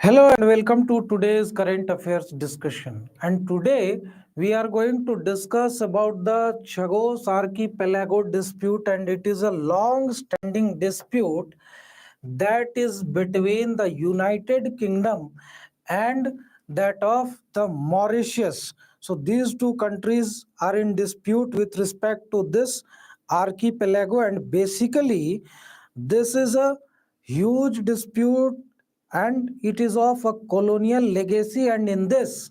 Hello and welcome to today's current affairs discussion. And today we are going to discuss about the Chagos Archipelago dispute, and it is a long-standing dispute that is between the United Kingdom and that of the Mauritius. So these two countries are in dispute with respect to this archipelago, and basically this is a huge dispute and it is of a colonial legacy. And in this,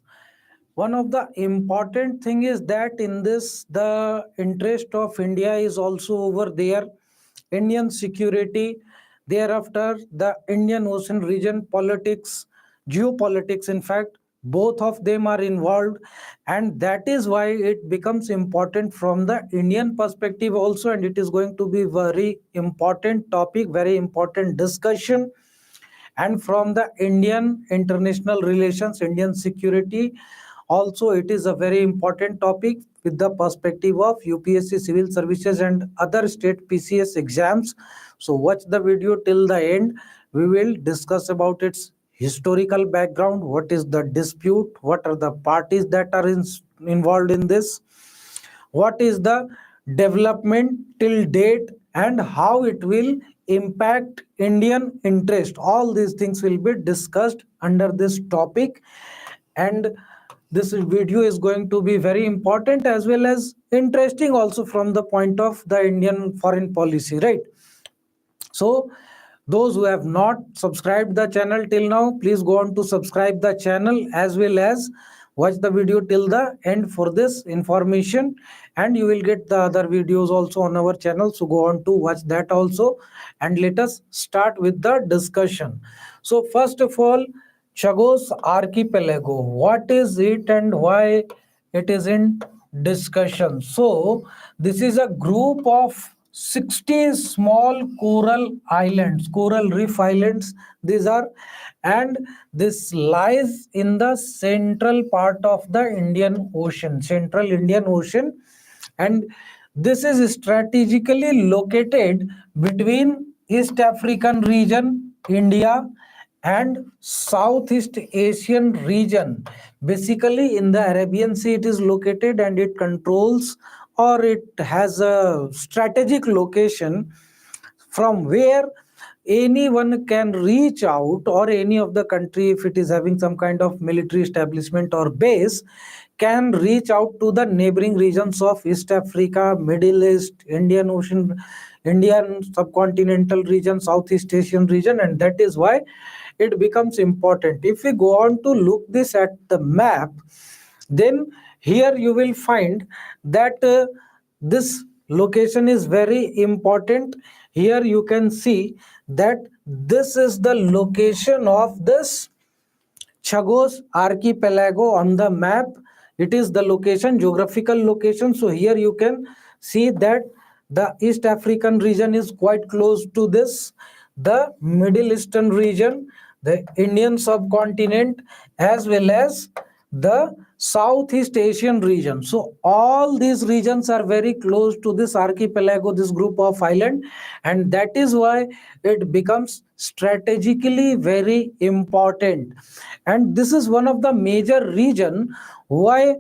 one of the important thing is that in this the interest of India is also over there. Indian security, thereafter the Indian Ocean region politics, geopolitics, in fact both of them are involved, and that is why it becomes important from the Indian perspective also, and it is going to be very important topic, very important discussion. And from the Indian international relations, Indian security, also it is a very important topic with the perspective of UPSC civil services and other state PCS exams. So watch the video till the end. We will discuss about its historical background, what is the dispute, what are the parties that are involved in this, what is the development till date, and how it will impact Indian interest. All these things will be discussed under this topic, and this video is going to be very important as well as interesting also from the point of the Indian foreign policy, right? So those who have not subscribed the channel till now, please go on to subscribe the channel as well as watch the video till the end for this information, and you will get the other videos also on our channel. So go on to watch that also, and let us start with the discussion. So first of all, Chagos Archipelago, what is it and why it is in discussion? So this is a group of 60 small coral islands, coral reef islands these are, and this lies in the central part of the Indian Ocean, central Indian Ocean, and this is strategically located between East African region, India, and Southeast Asian region. Basically in the Arabian Sea it is located, and it controls, or it has a strategic location from where anyone can reach out, or any of the country, if it is having some kind of military establishment or base, can reach out to the neighboring regions of East Africa, Middle East, Indian Ocean, Indian subcontinental region, Southeast Asian region, and that is why it becomes important. If we go on to look this at the map, then here you will find that this location is very important. Here you can see that this is the location of this Chagos Archipelago on the map. It is the location, geographical location. So here you can see that the East African region is quite close to this, the Middle Eastern region, the Indian subcontinent, as well as the Southeast Asian region. So all these regions are very close to this archipelago, this group of island, and that is why it becomes strategically very important. And this is one of the major reason why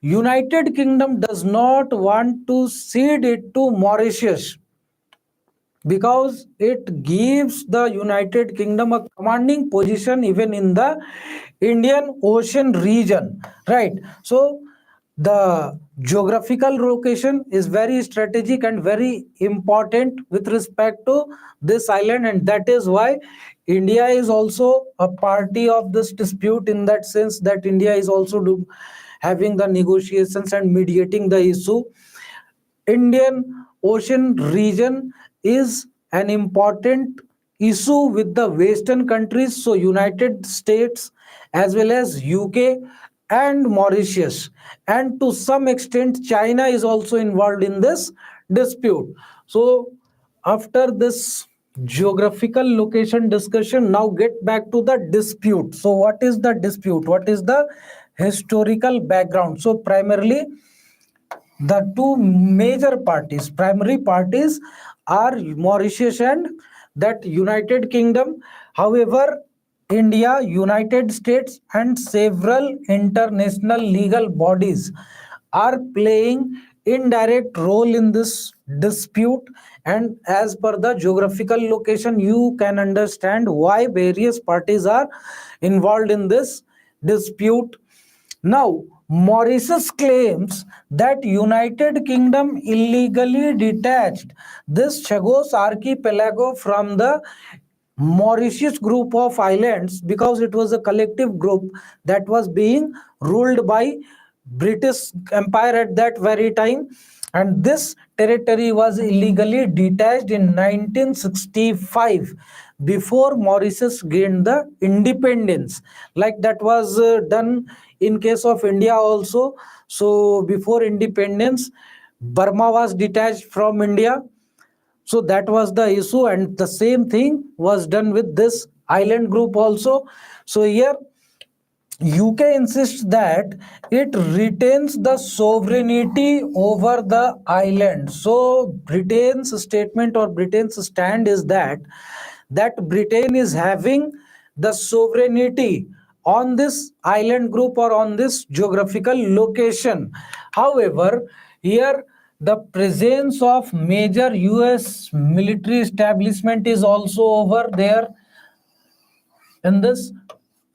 United Kingdom does not want to cede it to Mauritius, because it gives the United Kingdom a commanding position even in the Indian Ocean region, right? So the geographical location is very strategic and very important with respect to this island, and that is why India is also a party of this dispute, in that sense that India is also having the negotiations and mediating the issue. Indian Ocean region is an important issue with the Western countries, so United States as well as UK and Mauritius, and to some extent China is also involved in this dispute. So after this geographical location discussion, now get back to the dispute. So what is the dispute? What is the historical background? So primarily the two major parties, primary parties, are Mauritius and that United Kingdom. However, India, United States, and several international legal bodies are playing indirect role in this dispute. And as per the geographical location, you can understand why various parties are involved in this dispute. Now, Mauritius claims that United Kingdom illegally detached this Chagos archipelago from the Mauritius group of islands because it was a collective group that was being ruled by British Empire at that very time, and this territory was illegally detached in 1965 before Mauritius gained the independence. Like that was done in case of India also. So before independence, Burma was detached from India, so that was the issue, and the same thing was done with this island group also. So here UK insists that it retains the sovereignty over the island. So Britain's statement or Britain's stand is that Britain is having the sovereignty on this island group or on this geographical location. However, here the presence of major US military establishment is also over there in this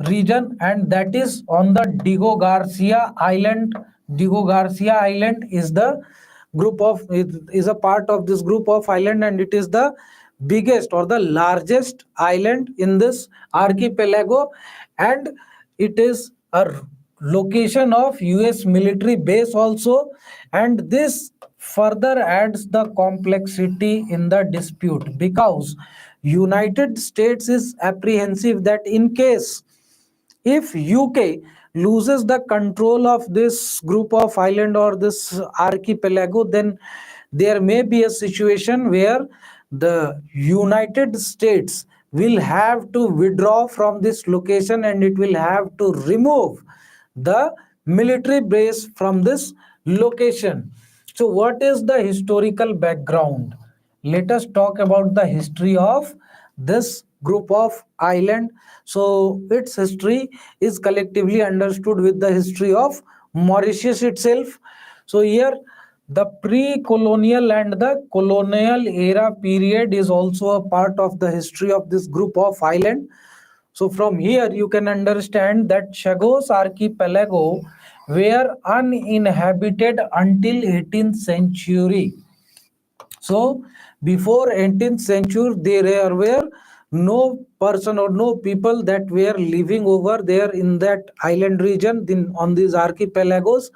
region, and that is on the Diego Garcia Island. Diego Garcia Island is the group of is a part of this group of island, and it is the biggest or the largest island in this archipelago, and it is a location of US military base also, and this further adds the complexity in the dispute because United States is apprehensive that in case if UK loses the control of this group of island or this archipelago, then there may be a situation where the United States will have to withdraw from this location and it will have to remove the military base from this location. So what is the historical background? Let us talk about the history of this group of island. So its history is collectively understood with the history of Mauritius itself. So here the pre-colonial and the colonial era period is also a part of the history of this group of island. So from here you can understand that Chagos archipelago were uninhabited until 18th century. So before 18th century, there were no person or no people that were living over there in that island region on these archipelagos.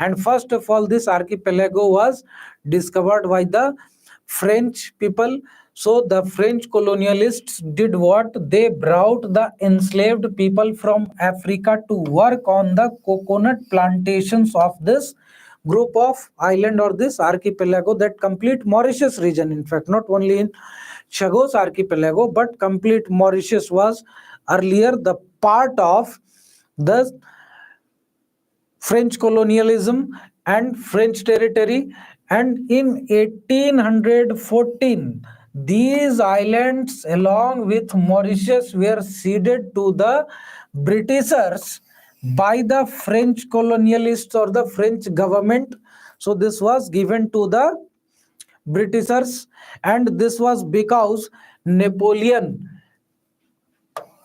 And first of all, this archipelago was discovered by the French people. So the French colonialists did what? They brought the enslaved people from Africa to work on the coconut plantations of this group of island or this archipelago, that complete Mauritius region, in fact not only in Chagos archipelago but complete Mauritius was earlier the part of the French colonialism and French territory. And in 1814, these islands, along with Mauritius, were ceded to the Britishers by the French colonialists or the French government. So this was given to the Britishers, and this was because Napoleon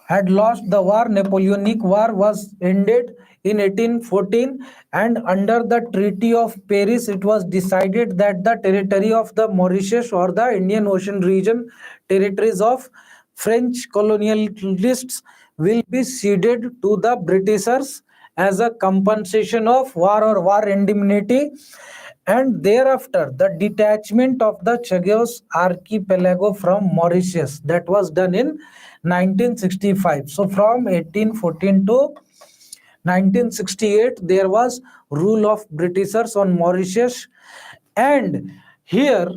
had lost the war. Napoleonic War was ended in 1814, and under the Treaty of Paris, it was decided that the territory of the Mauritius or the Indian Ocean region, territories of French colonialists, will be ceded to the Britishers as a compensation of war or war indemnity. And thereafter the detachment of the Chagos archipelago from Mauritius, that was done in 1965. So from 1814 to 1968 there was rule of Britishers on Mauritius. And here,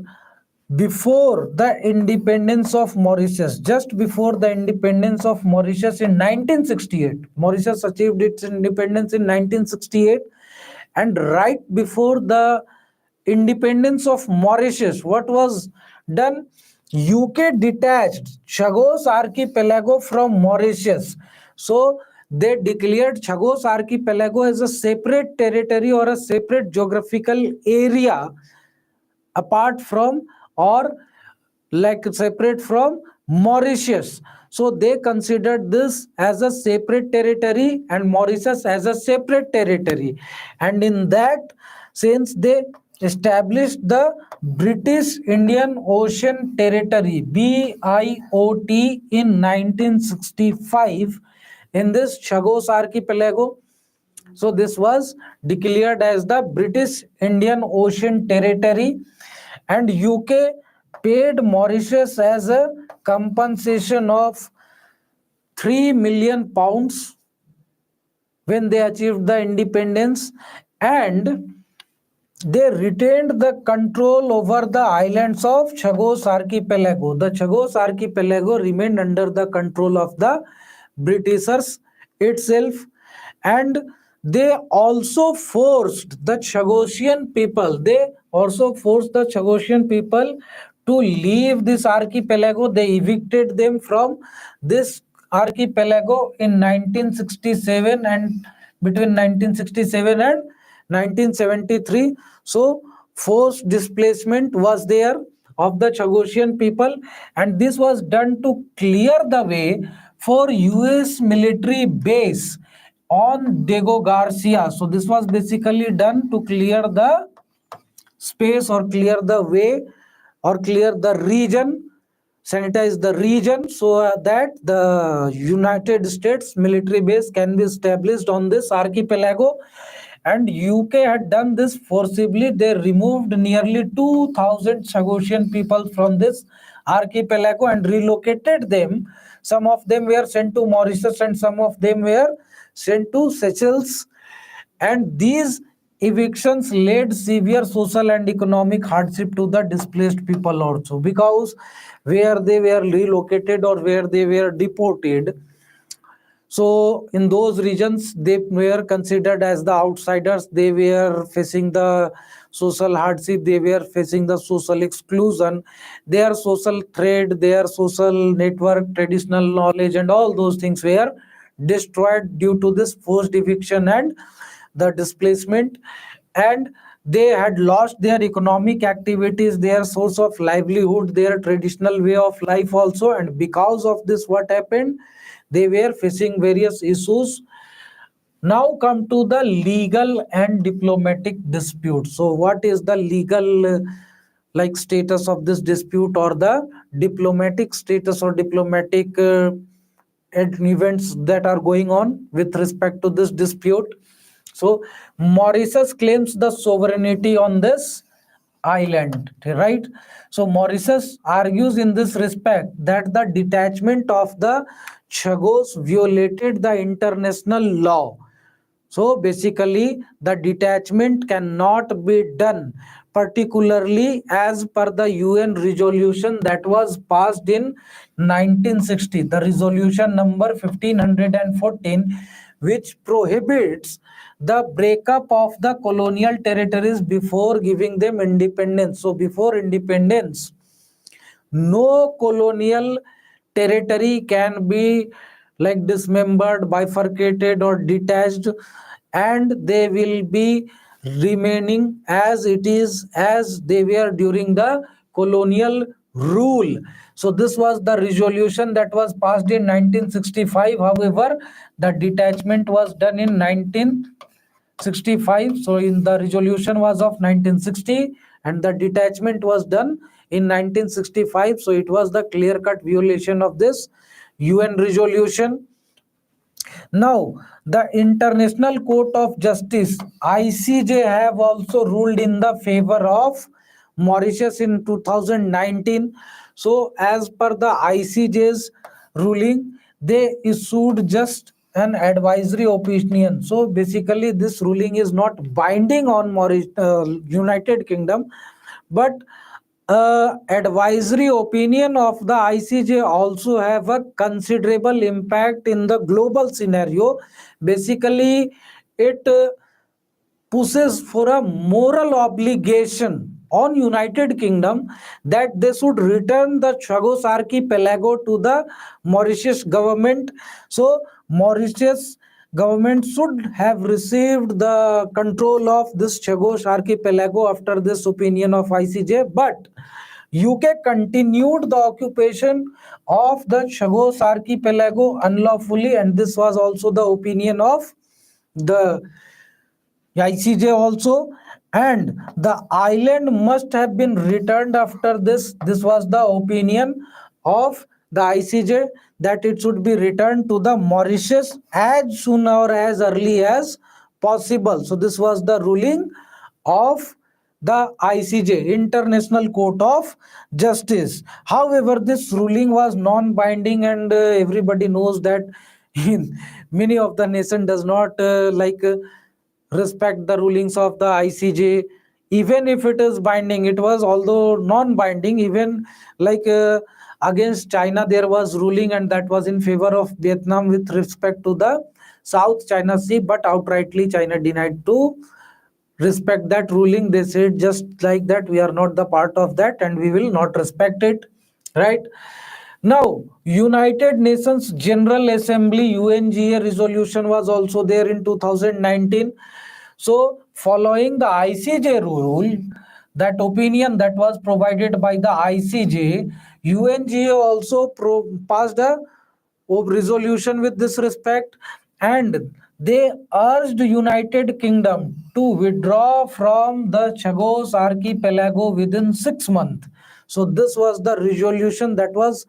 before the independence of Mauritius, just before the independence of Mauritius in 1968, Mauritius achieved its independence in 1968, and right before the independence of Mauritius, what was done? UK detached Chagos Archipelago from Mauritius. So they declared Chagos Archipelago as a separate territory or a separate geographical area apart from, or like separate from, Mauritius. So they considered this as a separate territory and Mauritius as a separate territory. And in that sense, they established the British Indian Ocean Territory BIOT in 1965 in this Chagos Archipelago. So this was declared as the British Indian Ocean Territory, and UK paid Mauritius as a compensation of 3 million pounds when they achieved the independence, and they retained the control over the islands of Chagos Archipelago. The Chagos Archipelago remained under the control of the Britishers itself, and they also forced the Chagosian people. They also forced the Chagosian people to leave this archipelago. They evicted them from this archipelago in 1967, and between 1967 and 1973. So forced displacement was there of the Chagosian people, and this was done to clear the way for US military base on Diego Garcia. So this was basically done to clear the space or clear the way or clear the region, sanitize the region, so that the United States military base can be established on this archipelago. And UK had done this forcibly. They removed nearly 2,000 Chagosian people from this archipelago and relocated them. Some of them were sent to Mauritius and some of them were sent to Seychelles, and these evictions led severe social and economic hardship to the displaced people also, because where they were relocated or where they were deported, so in those regions they were considered as the outsiders. They were facing the social hardship, they were facing the social exclusion, their social thread, their social network, traditional knowledge, and all those things were destroyed due to this forced eviction and the displacement. And they had lost their economic activities, their source of livelihood, their traditional way of life also. And because of this, what happened, they were facing various issues. Now come to the legal and diplomatic dispute. So what is the legal like status of this dispute, or the diplomatic status or diplomatic events that are going on with respect to this dispute? So Mauritius claims the sovereignty on this island, right? So Mauritius argues in this respect that the detachment of the Chagos violated the international law. So basically, the detachment cannot be done, particularly as per the UN resolution that was passed in 1960, the resolution number 1514, which prohibits the breakup of the colonial territories before giving them independence. So before independence, no colonial territory can be like dismembered, bifurcated, or detached, and they will be remaining as it is, as they were during the colonial rule. So this was the resolution that was passed in 1965. However, the detachment was done in 1965. So in the resolution was of 1960 and the detachment was done in 1965. So it was the clear cut violation of this UN resolution. Now, the International Court of Justice ICJ have also ruled in the favor of Mauritius in 2019. So as per the ICJ's ruling, they issued just an advisory opinion. So basically this ruling is not binding on United Kingdom, but advisory opinion of the ICJ also have a considerable impact in the global scenario. Basically, it pushes for a moral obligation on United Kingdom that they should return the Chagos archipelago to the Mauritius government. So Mauritius government should have received the control of this Chagos archipelago after this opinion of ICJ, but UK continued the occupation of the Chagos archipelago unlawfully, and this was also the opinion of the ICJ also. And the island must have been returned after this. This was the opinion of the ICJ, that it should be returned to the Mauritius as soon or as early as possible. So this was the ruling of the ICJ, International Court of Justice. However, this ruling was non-binding, and everybody knows that in many of the nation does not respect the rulings of the ICJ. Even if it is binding, it was although non-binding. Even against China there was ruling, and that was in favor of Vietnam with respect to the South China Sea, but outrightly China denied to respect that ruling. They said just like that, we are not the part of that and we will not respect it, right? Now, United Nations General Assembly UNGA resolution was also there in 2019. So following the ICJ rule, that opinion that was provided by the ICJ, UNGA also passed a resolution with this respect, and they urged United Kingdom to withdraw from the Chagos archipelago within 6 months. So this was the resolution that was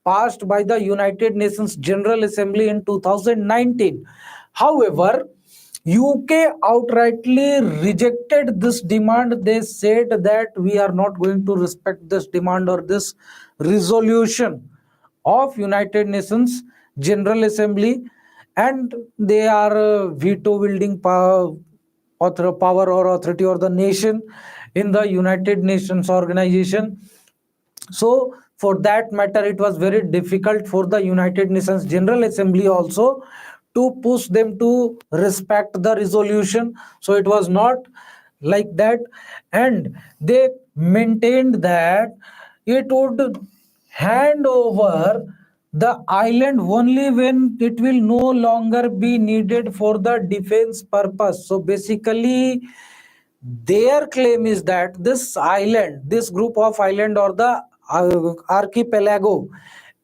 passed by the United Nations General Assembly in 2019. However, UK outrightly rejected this demand. They said that we are not going to respect this demand or this resolution of United Nations General Assembly, and they are veto wielding power or authority or the nation in the United Nations organization. So for that matter, it was very difficult for the United Nations General Assembly also to push them to respect the resolution. So it was not like that, and they maintained that it would hand over the island only when it will no longer be needed for the defense purpose. So basically their claim is that this island, this group of island or the archipelago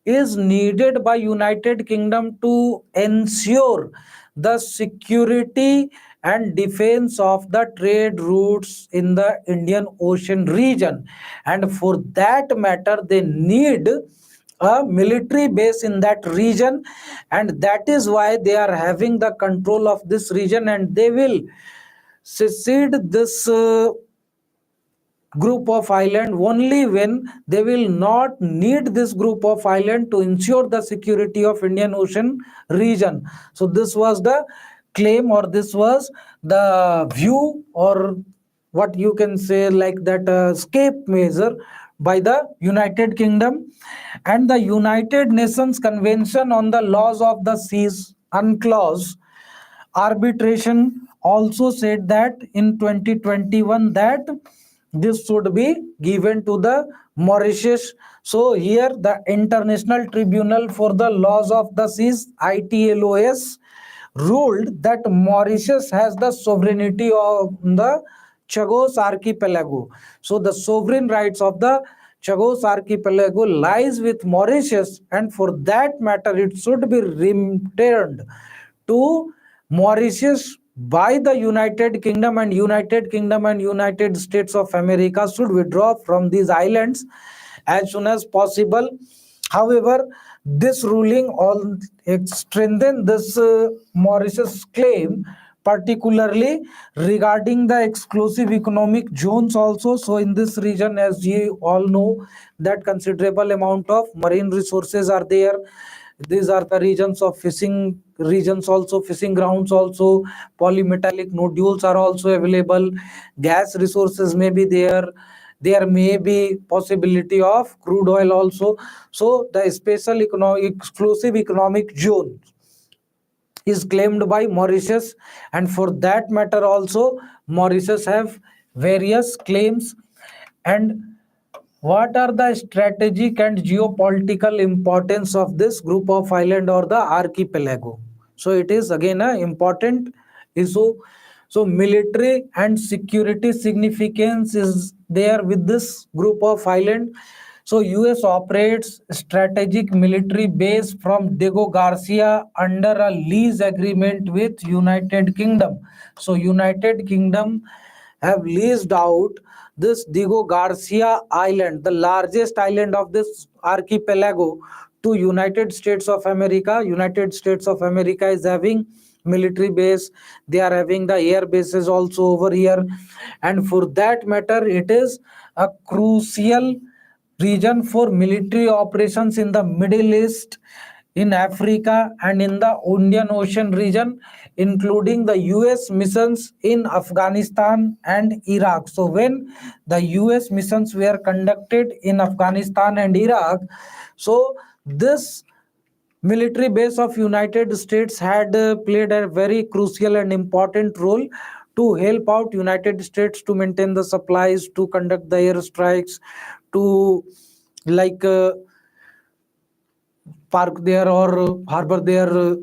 is needed by United Kingdom to ensure the security and defense of the trade routes in the Indian Ocean region, and for that matter they need a military base in that region, and that is why they are having the control of this region, and they will secede this group of island only when they will not need this group of island to ensure the security of Indian Ocean region. So this was the claim, or this was the view, or what you can say like that escape measure by the United Kingdom. And the United Nations Convention on the Laws of the Seas UNCLOS arbitration also said that in 2021 that this should be given to the Mauritius. So here the International Tribunal for the Laws of the Seas, ITLOS, ruled that Mauritius has the sovereignty of the Chagos archipelago. So the sovereign rights of the Chagos archipelago lies with Mauritius, and for that matter it should be returned to Mauritius by the United Kingdom, and United Kingdom and United States of America should withdraw from these islands as soon as possible. However, this ruling all strengthened this Mauritius claim, particularly regarding the exclusive economic zones also. So in this region, as you all know, that considerable amount of marine resources are there. These are the regions of fishing regions also, fishing grounds also, polymetallic nodules are also available, gas resources may be there, there may be possibility of crude oil also. So the special exclusive economic zone is claimed by Mauritius, and for that matter also Mauritius have various claims. And what are the strategic and geopolitical importance of this group of island or the archipelago? So it is again a important issue. So military and security significance is there with this group of island. So US operates strategic military base from Diego Garcia under a lease agreement with United Kingdom. So United Kingdom have leased out this Diego Garcia Island, the largest island of this archipelago, to United States of America. United States of America is having military base. They are having the air bases also over here, and for that matter, it is a crucial region for military operations in the Middle East, in Africa, and in the Indian Ocean region, including the US missions in Afghanistan and Iraq. So, when the US missions were conducted in Afghanistan and Iraq, so this military base of United States had played a very crucial and important role to help out United States to maintain the supplies, to conduct the airstrikes, to like park there or harbor there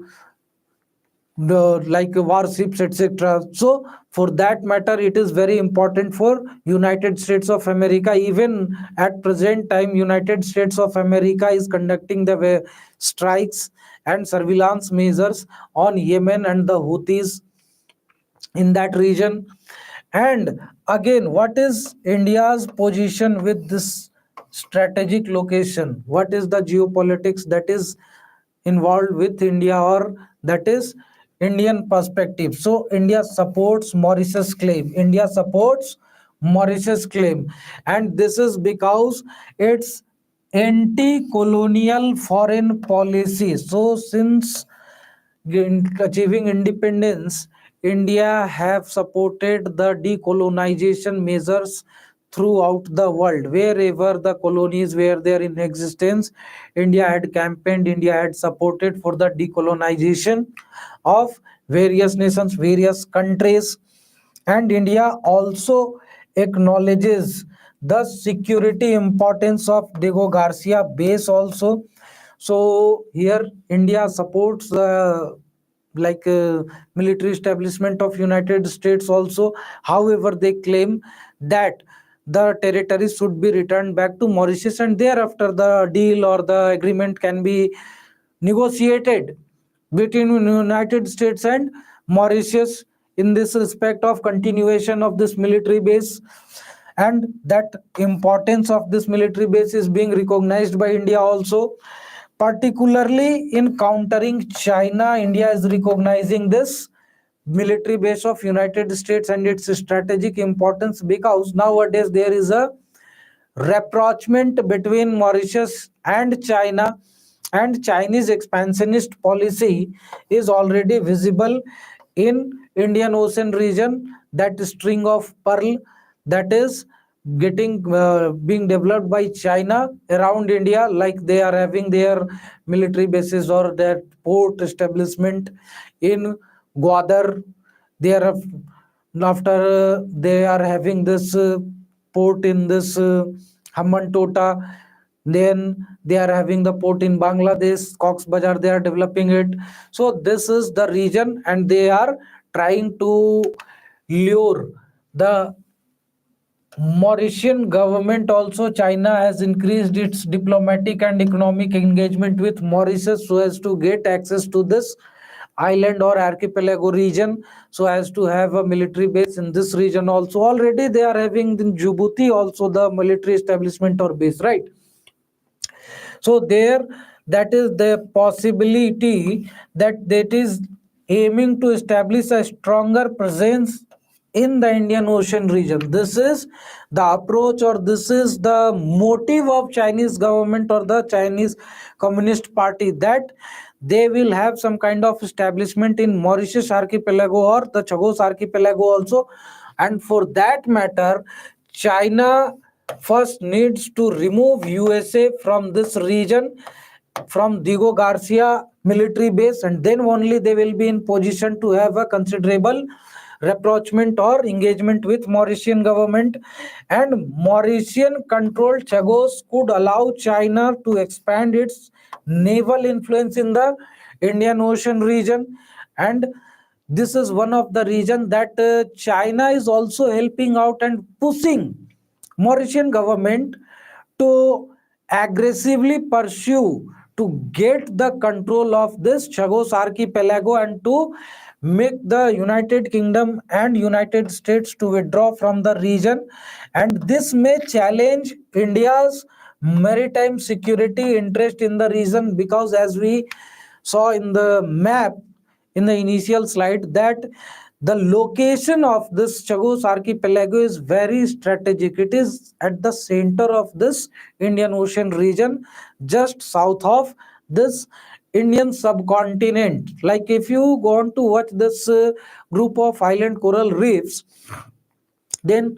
the like warships, etc. So for that matter, it is very important for United States of America. Even at present time, United States of America is conducting the strikes and surveillance measures on Yemen and the Houthis in that region. And again, what is India's position with this strategic location? What is the geopolitics that is involved with India, or that is Indian perspective? So India supports Mauritius claim. India supports Mauritius claim, and this is because it's anti-colonial foreign policy. So since achieving independence, India have supported the decolonization measures throughout the world. Wherever the colonies were there in existence, India had campaigned, India had supported for the decolonization of various nations, various countries. And India also acknowledges the security importance of Diego Garcia base also. So here India supports like military establishment of United States also. However, they claim that the territories should be returned back to Mauritius, and thereafter the deal or the agreement can be negotiated between United States and Mauritius in this respect of continuation of this military base. And that importance of this military base is being recognized by India also, particularly in countering China. India is recognizing this military base of United States and its strategic importance, because nowadays there is a rapprochement between Mauritius and China, and Chinese expansionist policy is already visible in Indian Ocean region. That string of pearl that is getting being developed by China around India, like they are having their military bases or their port establishment in Gwadar. They are after they are having this port in this Hammantota. Then they are having the port in Bangladesh, Cox Bazar. They are developing it. So this is the region, and they are trying to lure the Mauritian government also. China has increased its diplomatic and economic engagement with Mauritius so as to get access to this island or archipelago region, so as to have a military base in this region also. Already they are having in Djibouti also the military establishment or base, right? So there, that is the possibility that is aiming to establish a stronger presence in the Indian Ocean region. This is the approach, or this is the motive of Chinese government or the Chinese Communist Party, that they will have some kind of establishment in Mauritius archipelago or the Chagos archipelago also. And for that matter, China first needs to remove USA from this region, from Diego Garcia military base, and then only they will be in position to have a considerable rapprochement or engagement with Mauritian government, and Mauritian controlled Chagos could allow China to expand its naval influence in the Indian Ocean region. And this is one of the region that China is also helping out and pushing Mauritian government to aggressively pursue to get the control of this Chagos archipelago and to make the United Kingdom and United States to withdraw from the region. And this may challenge India's maritime security interest in the region, because as we saw in the map in the initial slide, that the location of this Chagos archipelago is very strategic. It is at the center of this Indian Ocean region, just south of this Indian subcontinent. Like if you go on to watch this group of island coral reefs, then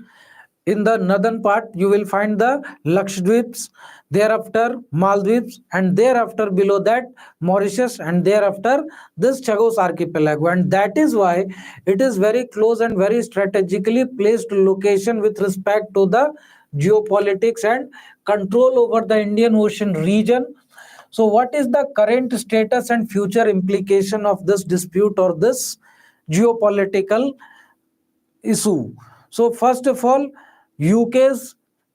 in the northern part you will find the Lakshadweeps, thereafter Maldives, and thereafter below that Mauritius, and thereafter this Chagos archipelago. And that is why it is very close and very strategically placed location with respect to the geopolitics and control over the Indian Ocean region. So what is the current status and future implication of this dispute or this geopolitical issue? So first of all, UK's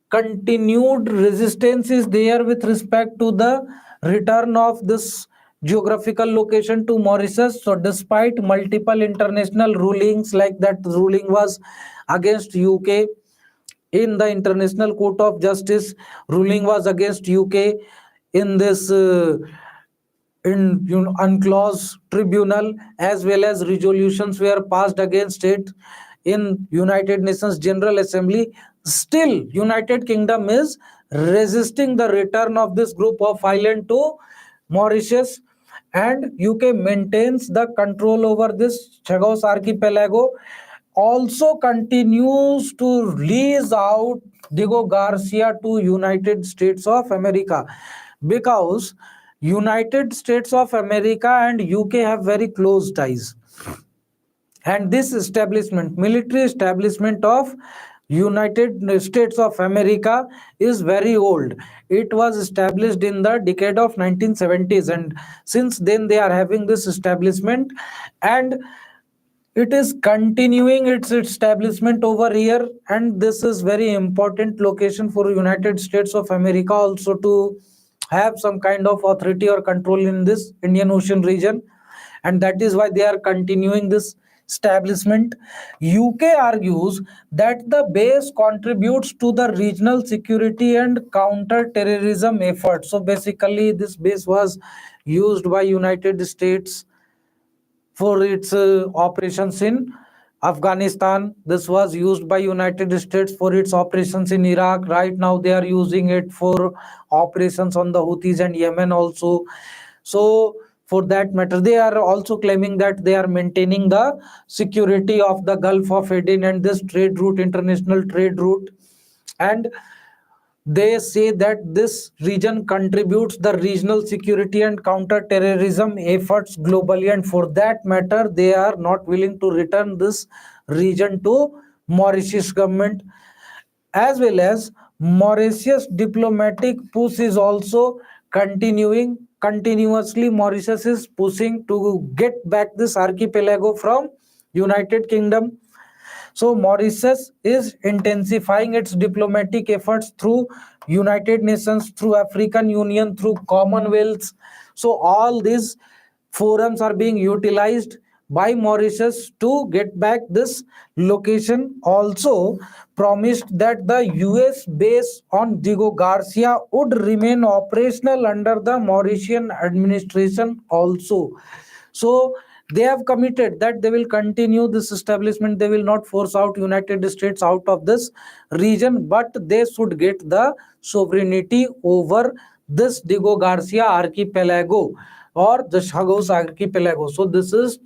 continued resistance is there with respect to the return of this geographical location to Mauritius. So despite multiple international rulings, like that ruling was against UK in the International Court of Justice, ruling was against UK in this in UNCLOS tribunal, as well as resolutions were passed against it in United Nations General Assembly. Still United Kingdom is resisting the return of this group of island to Mauritius, and UK maintains the control over this Chagos archipelago, also continues to lease out Diego Garcia to United States of America, because United States of America and UK have very close ties. And this establishment, military establishment of United States of America, is very old. It was established in the decade of 1970s, and since then they are having this establishment, and it is continuing its establishment over here. And this is very important location for United States of America also to have some kind of authority or control in this Indian Ocean region, and that is why they are continuing this establishment. UK argues that the base contributes to the regional security and counter-terrorism efforts. So basically, this base was used by United States for its operations in Afghanistan. This was used by United States for its operations in Iraq. Right now, they are using it for operations on the Houthis and Yemen also. So, for that matter, they are also claiming that they are maintaining the security of the Gulf of Aden and this trade route, international trade route. And they say that this region contributes the regional security and counter-terrorism efforts globally, and for that matter, they are not willing to return this region to Mauritius government. As well as Mauritius diplomatic push is also continuing continuously. Mauritius is pushing to get back this archipelago from United Kingdom. So Mauritius is intensifying its diplomatic efforts through United Nations, through African Union, through Commonwealth. So all these forums are being utilized by Mauritius to get back this location. Also promised that the US base on Diego Garcia would remain operational under the Mauritian administration also. So they have committed that they will continue this establishment. They will not force out United States out of this region, but they should get the sovereignty over this Diego Garcia archipelago or the Chagos archipelago. So this is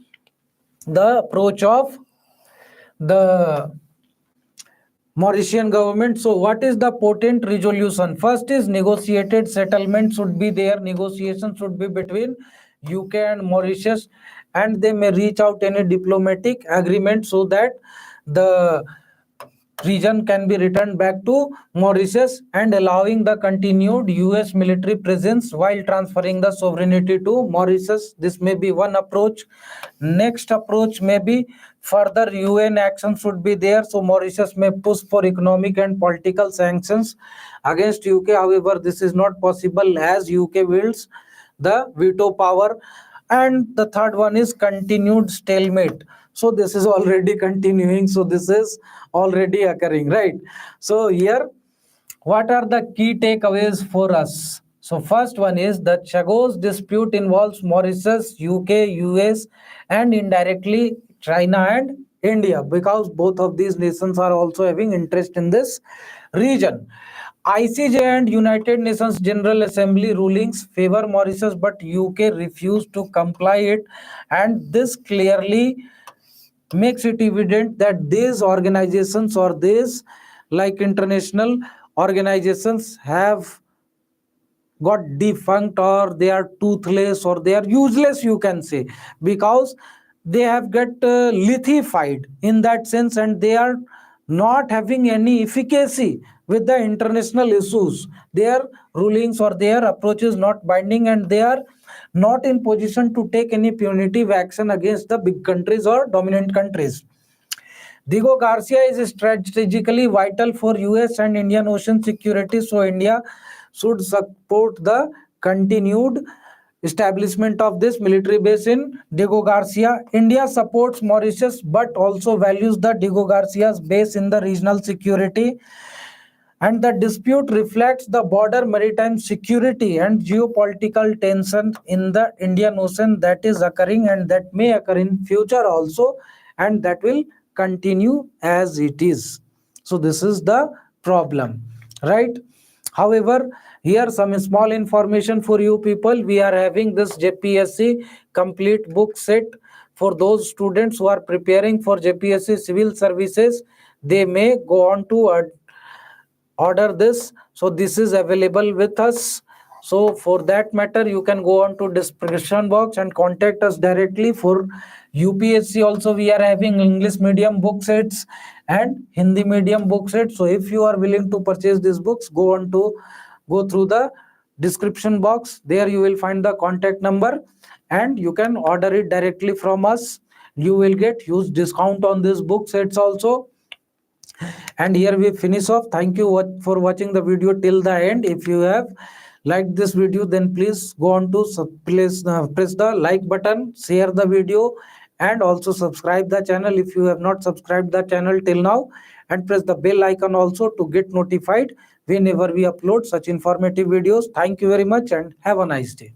the approach of the Mauritian government. So what is the potent resolution? First is negotiated settlement should be there. Negotiation should be between UK and Mauritius, and they may reach out any diplomatic agreement so that the region can be returned back to Mauritius and allowing the continued US military presence while transferring the sovereignty to Mauritius. This may be one approach. Next approach may be further UN action should be there. So Mauritius may push for economic and political sanctions against UK. However, this is not possible as UK wields the veto power. And the third one is continued stalemate. So this is already continuing, so this is already occurring, right? So here, what are the key takeaways for us? So first one is the Chagos dispute involves Mauritius, UK, US, and indirectly China and India, because both of these nations are also having interest in this region. ICJ and United Nations General Assembly rulings favor Mauritius, but UK refused to comply it, and this clearly makes it evident that these organizations or these like international organizations have got defunct, or they are toothless, or they are useless, you can say, because they have got lithified in that sense, and they are not having any efficacy with the international issues. Their rulings or their approach is not binding, and they are not in position to take any punitive action against the big countries or dominant countries. Diego Garcia is strategically vital for US and Indian Ocean security, so India should support the continued establishment of this military base in Diego Garcia. India supports Mauritius but also values the Diego Garcia's base in the regional security, and the dispute reflects the border maritime security and geopolitical tension in the Indian Ocean that is occurring and that may occur in future also, and that will continue as it is. So this is the problem, right? However, here some small information for you people. We are having this JPSC complete book set for those students who are preparing for JPSC civil services. They may go on to order this, so this is available with us. So for that matter, you can go on to description box and contact us directly. For UPSC also we are having English medium book sets and Hindi medium book sets. So if you are willing to purchase these books, go through the description box. There you will find the contact number and you can order it directly from us. You will get huge discount on these book sets also. And here we finish off. Thank you for watching the video till the end. If you have liked this video, then please go on to press the like button, share the video, and also subscribe the channel if you have not subscribed the channel till now, and press the bell icon also to get notified whenever we upload such informative videos. Thank you very much and have a nice day.